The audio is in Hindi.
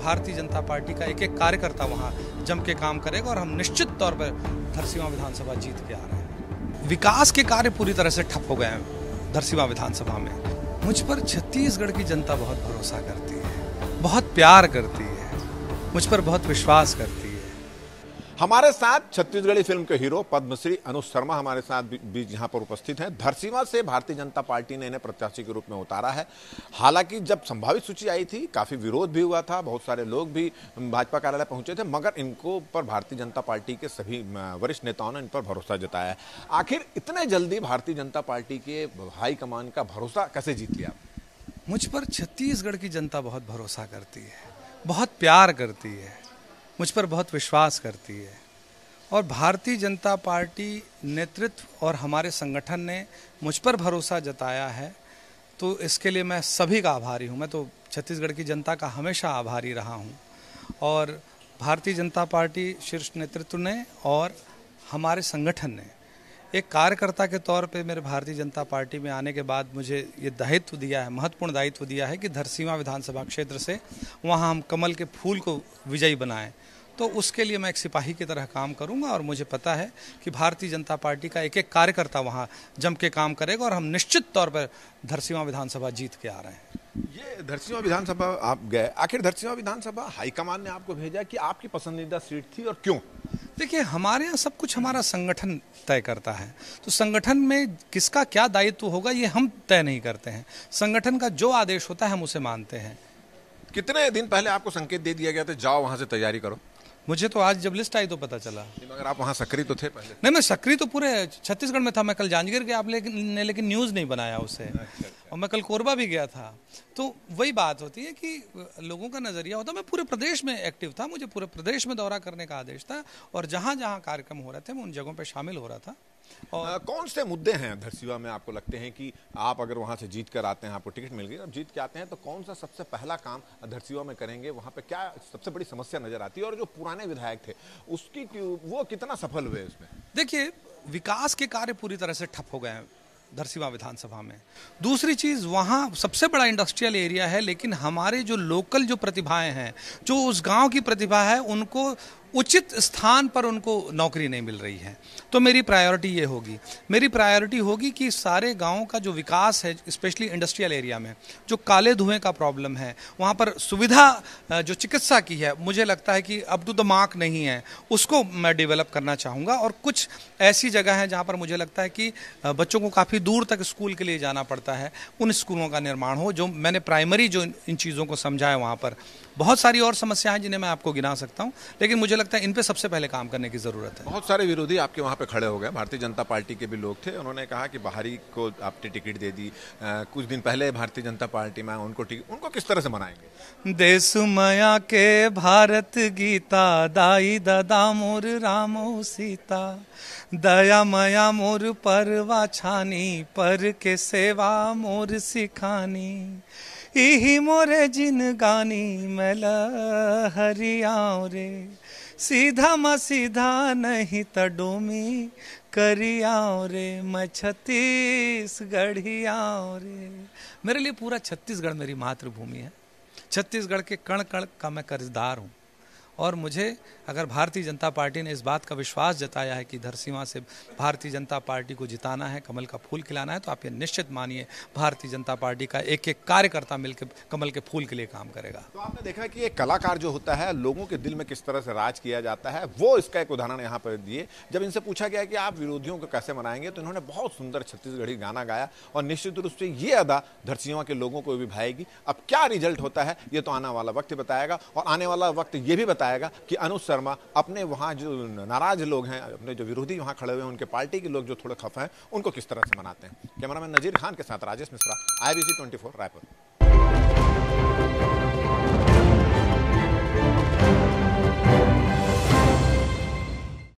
भारतीय जनता पार्टी का एक एक कार्यकर्ता वहाँ जम के काम करेगा और हम निश्चित तौर पर धरसीवां विधानसभा जीत के आ रहे हैं। विकास के कार्य पूरी तरह से ठप हो गए हैं धरसीवां विधानसभा में। मुझ पर छत्तीसगढ़ की जनता बहुत भरोसा करती है, बहुत प्यार करती है, मुझ पर बहुत विश्वास करती है। हमारे साथ छत्तीसगढ़ी फिल्म के हीरो पद्मश्री अनुज शर्मा हमारे साथ बीच यहाँ पर उपस्थित हैं। धरसीवां से भारतीय जनता पार्टी ने इन्हें प्रत्याशी के रूप में उतारा है। हालांकि जब संभावित सूची आई थी काफी विरोध भी हुआ था, बहुत सारे लोग भी भाजपा कार्यालय पहुंचे थे, मगर इनको पर भारतीय जनता पार्टी के सभी वरिष्ठ नेताओं ने इन पर भरोसा जताया है। आखिर इतने जल्दी भारतीय जनता पार्टी के हाईकमान का भरोसा कैसे जीत लिया? मुझ पर छत्तीसगढ़ की जनता बहुत भरोसा करती है, बहुत प्यार करती है, मुझ पर बहुत विश्वास करती है और भारतीय जनता पार्टी नेतृत्व और हमारे संगठन ने मुझ पर भरोसा जताया है, तो इसके लिए मैं सभी का आभारी हूँ। मैं तो छत्तीसगढ़ की जनता का हमेशा आभारी रहा हूँ और भारतीय जनता पार्टी शीर्ष नेतृत्व ने और हमारे संगठन ने एक कार्यकर्ता के तौर पे मेरे भारतीय जनता पार्टी में आने के बाद मुझे ये दायित्व दिया है, महत्वपूर्ण दायित्व दिया है कि धरसीवां विधानसभा क्षेत्र से वहाँ हम कमल के फूल को विजयी बनाएं। तो उसके लिए मैं एक सिपाही की तरह काम करूंगा और मुझे पता है कि भारतीय जनता पार्टी का एक एक कार्यकर्ता वहाँ जम के काम करेगा और हम निश्चित तौर पर धरसीवां विधानसभा जीत के आ रहे हैं। ये धरसीवां विधानसभा आप गए, आखिर धरसीवां विधानसभा हाईकमान ने आपको भेजा कि आपकी पसंदीदा सीट थी और क्यों? देखिए, हमारे यहाँ सब कुछ हमारा संगठन तय करता है, तो संगठन में किसका क्या दायित्व होगा ये हम तय नहीं करते हैं। संगठन का जो आदेश होता है हम उसे मानते हैं। कितने दिन पहले आपको संकेत दे दिया गया था जाओ वहां से तैयारी करो? मुझे तो आज जब लिस्ट आई तो पता चला। मगर आप वहाँ सक्रिय तो थे पहले? नहीं, मैं सक्रिय तो पूरे छत्तीसगढ़ में था। मैं कल जांजगीर गया, आप लेकिन न्यूज़ नहीं बनाया उसे। अच्छा। और मैं कल कोरबा भी गया था। तो वही बात होती है कि लोगों का नज़रिया होता है। मैं पूरे प्रदेश में एक्टिव था, मुझे पूरे प्रदेश में दौरा करने का आदेश था और जहाँ जहाँ कार्यक्रम हो रहे थे मैं उन जगहों पर शामिल हो रहा था। और कौन से मुद्दे हैं धरसीवां में आपको लगते हैं कि आप अगर वहां से जीत कर आते हैं, आपको टिकट मिल गई, अब जीत के आते हैं तो कौन सा सबसे पहला काम धरसीवां में करेंगे? वहां पे क्या सबसे बड़ी समस्या नजर आती है और जो पुराने विधायक थे उसकी वो कितना सफल हुए उसमें? देखिए, विकास के कार्य पूरी तरह से ठप हो गए हैं धरसीवां विधानसभा में। दूसरी चीज, वहाँ सबसे बड़ा इंडस्ट्रियल एरिया है, लेकिन हमारे जो लोकल जो प्रतिभाएं हैं, जो उस गांव की प्रतिभा है, उनको उचित स्थान पर उनको नौकरी नहीं मिल रही है। तो मेरी प्रायोरिटी ये होगी, मेरी प्रायोरिटी होगी कि सारे गांवों का जो विकास है, स्पेशली इंडस्ट्रियल एरिया में जो काले धुएं का प्रॉब्लम है, वहाँ पर सुविधा जो चिकित्सा की है, मुझे लगता है कि अप टू द मार्क नहीं है, उसको मैं डेवलप करना चाहूँगा। और कुछ ऐसी जगह है जहाँ पर मुझे लगता है कि बच्चों को काफ़ी दूर तक स्कूल के लिए जाना पड़ता है, उन स्कूलों का निर्माण हो। जो मैंने प्राइमरी जो इन चीज़ों को समझा है, वहाँ पर बहुत सारी और समस्याएं जिन्हें मैं आपको गिना सकता हूं, लेकिन मुझे लगता है इन पे सबसे पहले काम करने की जरूरत है। बहुत सारे विरोधी आपके वहां पे खड़े हो गए, भारतीय जनता पार्टी के भी लोग थे, उन्होंने कहा कि बाहरी को आपने टिकट दे दी। कुछ दिन पहले भारतीय जनता पार्टी में उनको किस तरह से मनाएंगे? देश माया के भारत गीता, दाई ददा मोर रामो सीता, दया मया मोर परवा छानी, पर के सेवा मोर सिखानी, इही मोरे जिन गानी मैला हरियाओ रे, सीधा म सीधा नहीं त डोमी करियाओ रे, मैं छत्तीसगढ़ियाओ रे। मेरे लिए पूरा छत्तीसगढ़ मेरी मातृभूमि है। छत्तीसगढ़ के कण कण का मैं कर्जदार हूँ और मुझे अगर भारतीय जनता पार्टी ने इस बात का विश्वास जताया है कि धरसीवां से भारतीय जनता पार्टी को जिताना है, कमल का फूल खिलाना है, तो आप ये निश्चित मानिए भारतीय जनता पार्टी का एक एक कार्यकर्ता मिलकर कमल के फूल के लिए काम करेगा। तो आपने देखा कि एक कलाकार जो होता है, लोगों के दिल में किस तरह से राज किया जाता है, वो इसका एक उदाहरण यहाँ पर दिए। जब इनसे पूछा गया कि आप विरोधियों को कैसे मनाएंगे, तो इन्होंने बहुत सुंदर छत्तीसगढ़ी गाना गाया और निश्चित रूप से ये अदा धरसीवां के लोगों को भी भाएगी। अब क्या रिजल्ट होता है ये तो आने वाला वक्त बताएगा, और आने वाला वक्त ये भी बताएगा कि अनुज शर्मा अपने वहाँ जो नाराज लोग हैं, अपने जो विरोधी वहाँ खड़े हुए हैं, उनके पार्टी के लोग जो थोड़े खफा हैं, उनको किस तरह से मनाते हैं। कैमरामैन नजीर खान के साथ राजेश मिश्रा, IBC 24 रायपुर।